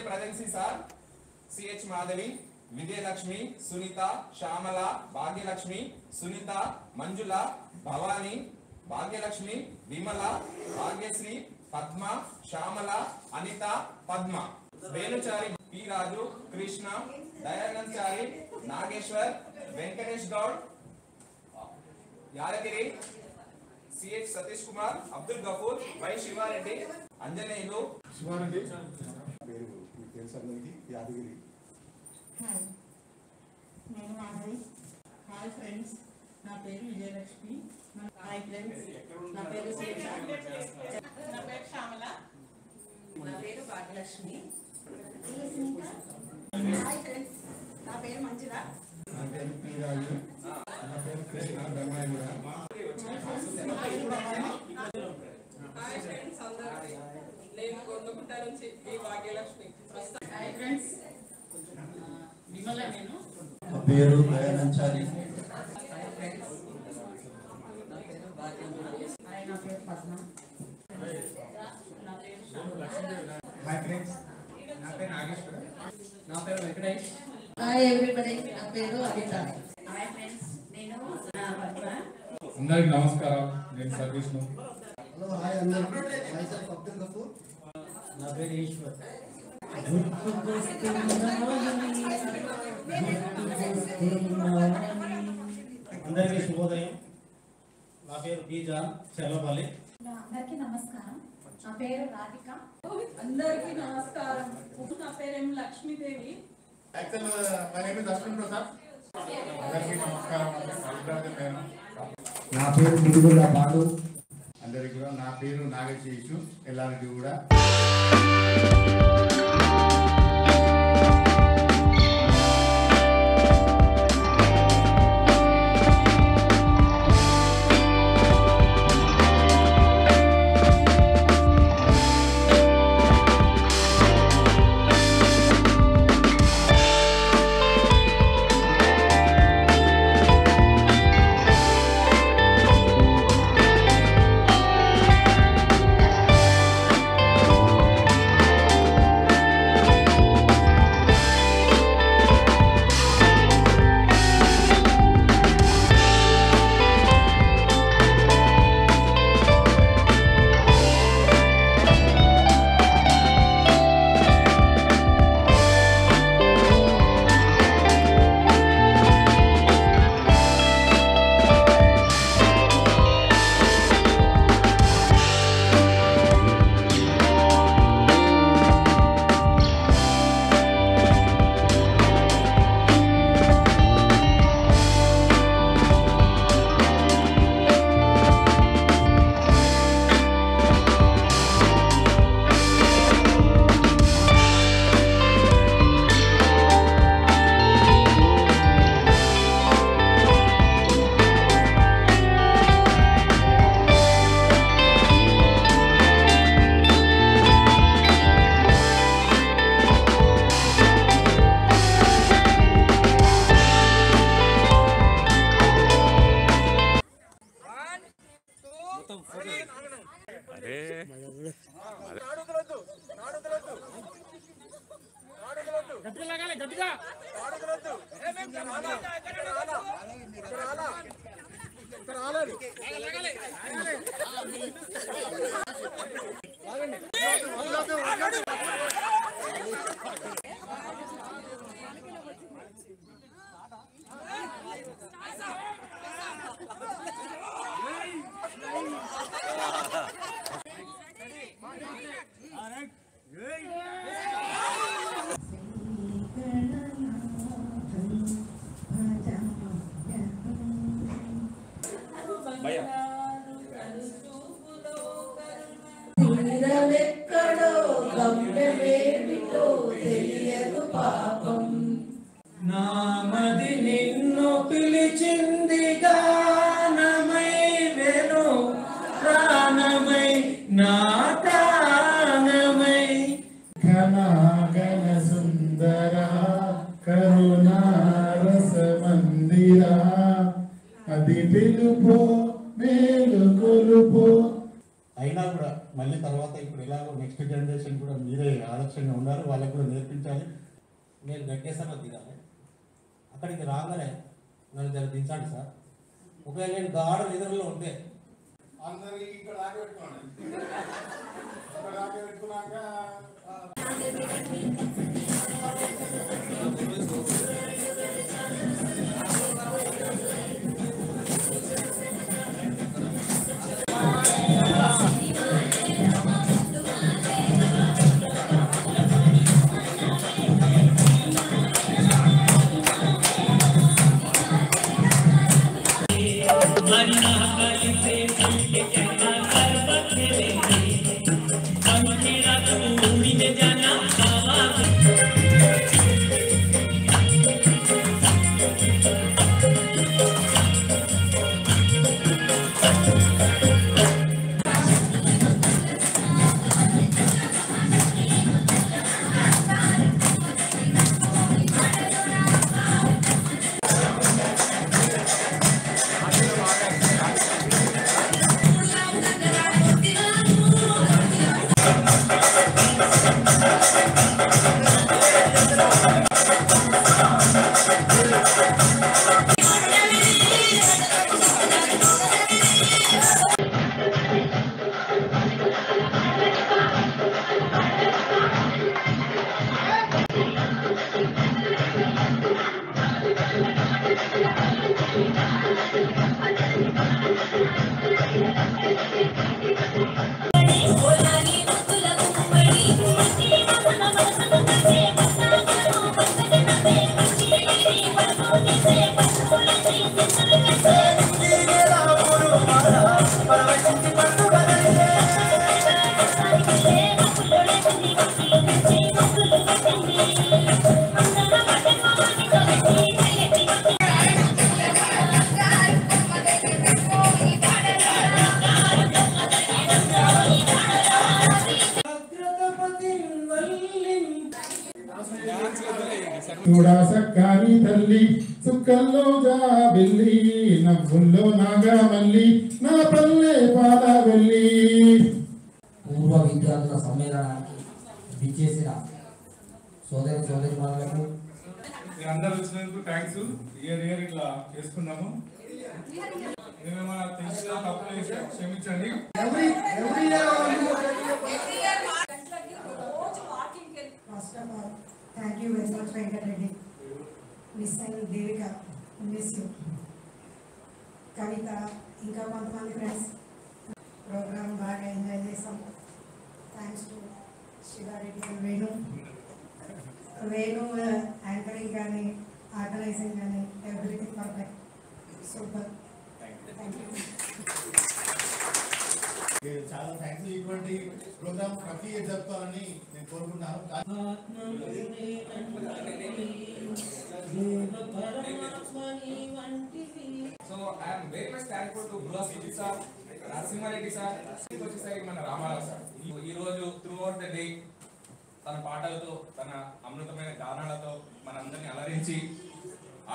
Presents are C.H. Madhavi, Vijayalakshmi, Sunita, Shamala, Bhagyalakshmi, Sunita, Manjula, Bhavani, Bhagyalakshmi, Vimala, Bhagyasri, Padma, Shamala, Anita, Padma. Venuchari, P. Raju, Krishna, Dayanandchari, Nageshwar, Venkatesh Gaud, Yadagiri, C.H. Satish Kumar, Abdul Ghafoor, Y. Shivareddy, Anjaneyu, Shivareddy. यादगिरी हाय నేను Madhavi hi friends నా పేరు Vijayalakshmi hi friends నా పేరు సీత నా పేరు శ్యామల నా పేరు Bhagyalakshmi hi friends నా పేరు మంజుల నా పేరు పి రాజు నా పేరు కృష్ణ ధర్మాయుడు హాయ్ ఫ్రెండ్స్ అందరూ నేను కొండగుట్ట నుంచి ఈ భాగ్యలక్ష్మి హాయ్ ఫ్రెండ్స్ విమల నేను నా పేరు దయానంచారి హాయ్ ఫ్రెండ్స్ నా పేరు భాగ్యలక్ష్మి హాయ్ నా పేరు పద్మ నా పేరు హాయ్ ఫ్రెండ్స్ నా పేరు నాగేశ్వర నా పేరు వెంకటేష్ హాయ్ ఎవ్రీబడీ నా పేరు అనిత హాయ్ ఫ్రెండ్స్ నేను పద్మ అందరికి నమస్కారం నేను సతీష్ను హలో హాయ్ అందరికీ మైసెల్ఫ్ అబ్దుల్ గఫూర్ నా పేరు ఈశ్వర్ అందరికీ శుభోదయం నా పేరు బీజా చెల్లపల్లి అందరికీ నమస్కారం నా పేరు రాధిక అందరికీ నమస్కారం నా పేరేమో Lakshmidevi actual my name is Ashwin Prasad అందరికీ నమస్కారం నేను నా పేరు ముడుగుల బాలు అందరికీ కూడా నా పేరు నాగశేషు ఎల్లారెడ్డి కూడా తీరమెక్కడో గమ్యమేమిటో తెలియదు పాపం నామది నిన్ను పిలిచింది తీరా అది పిలుపు మేలు కొలుపు. అయినా కూడా మళ్ళీ తర్వాత ఇప్పుడు ఎలాగో నెక్స్ట్ జనరేషన్ కూడా మీరే ఆదర్శంగా ఉన్నారు, వాళ్ళకు కూడా నేర్పించాలి. నేను వెంకటేశ్వరరావు దిగాలి, అక్కడికి రాగానే నన్ను దగ్గర దించండి సార్. ఒకవేళ నేను గాఢ నిద్రలో ఉంటే అందరికి ఇక్కడ ఆగబెట్టుకోండి. ఇక్కడ ఆగబెట్టుకున్నాక చూడా సక్కాని తల్లి సుక్కల్లో జాబిల్లి నవ్వుల్లో నాగా మల్లి నా పల్లె పాద వెళ్ళి. పూర్వ విద్యార్థుల సమ్మేళనానికి విచ్చేసిన సోదరి వాళ్ళకు అందరూ వచ్చినందుకు థ్యాంక్స్. ఇయర్ ఇట్లా చేసుకున్నాము. ఏమేమైనా తెలిసిన తప్పులు చేస్తే క్షమించండి. First of all, thank you very much, Venkat Reddy. Miss Devika, miss you. Kavita, ఇంకా కొంతమంది ఫ్రెండ్స్ ప్రోగ్రామ్ బాగా ఎంజాయ్ చేసాం. Thanks to Siva Reddy and Venu anchoring కానీ ఆర్గనైజింగ్ కానీ everything perfect, super. Thank you. చాలా థ్యాంక్స్. ఇటువంటి ప్రోగ్రామ్ ప్రతి ఇయర్ జరుపుకోవాలని నేను కోరుకుంటున్నాను. So I am very much thankful to Gula Siji sir, Narasimhareddy sir, వచ్చేసరికి మన రామారావు సార్. ఈ రోజు త్రూఅవుట్ ద డే తన పాటలతో, తన అమృతమైన గానాలతో మనందరినీ అలరించి,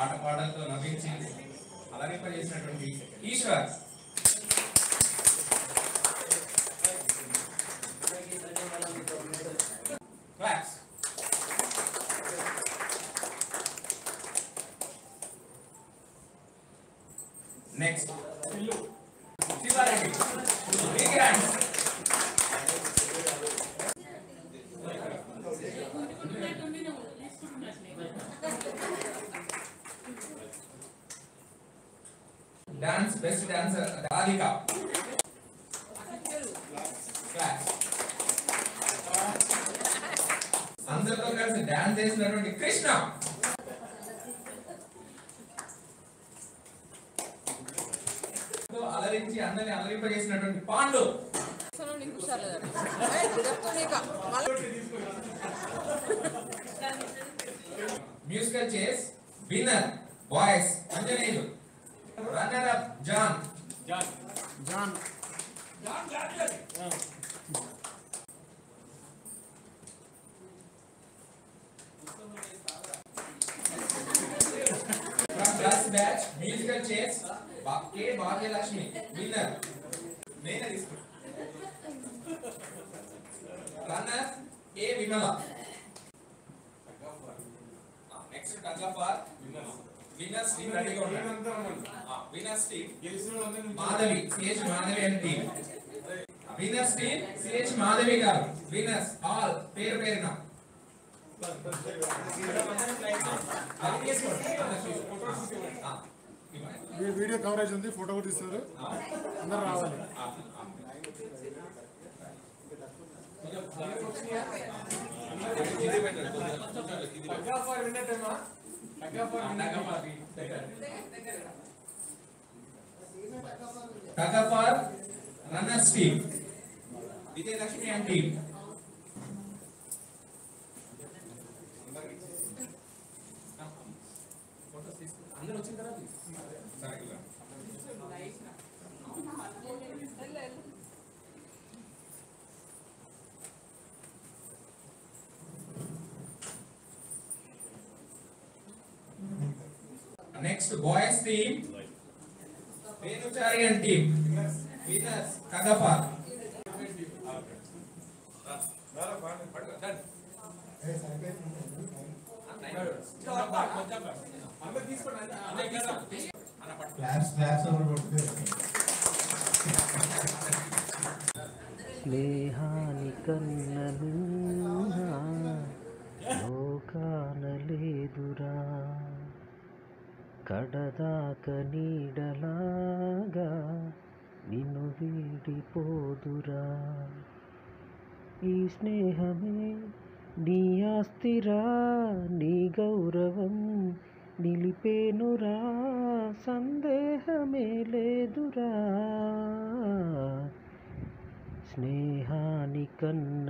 ఆటపాటలతో నవ్వించి అలరింపజేసినటువంటి Eshwar. Claps. Next, Shivareddy. Big hands. Dance, best dancer, Radhika. Claps. అందరితో కలిసి డాన్స్ చేసినటువంటి కృష్ణ. అలరించి అందరిని అలరింపజేసినటువంటి Pandu. Musical chairs winner boys Anjaneyulu, runner up John. Batch musical chairs K Bhagyalakshmi winner. నేనే తీసుకున్నా. Runner A Vimala. Next tug of war winners team రెడీగా ఉన్నారు. Winners team Madhavi CH Madhavi and team. Winners team CH Madhavi గారు విన్నర్స్ ఆల్ పేరు పేరున. వీడియో కవరేజ్ ఉంది, photo కూడా తీస్తారు, అందరు రావాలి. Tagafar runners team Vijayalakshmi and team. అందరూ వచ్చిన తర్వాత సరే ఇలా next boys team Venuchari and team winners Tagafar. స్నేహాని కన్ననున్నా లోకాన లేదురా, కడదాక నీడలాగా నిన్ను వీడిపోదురా. ఈ స్నేహమే నీ ఆస్తిరా, నీ గౌరవం నిలిపేనురా, సందేహమే లేదురా. స్నేహాని కన్న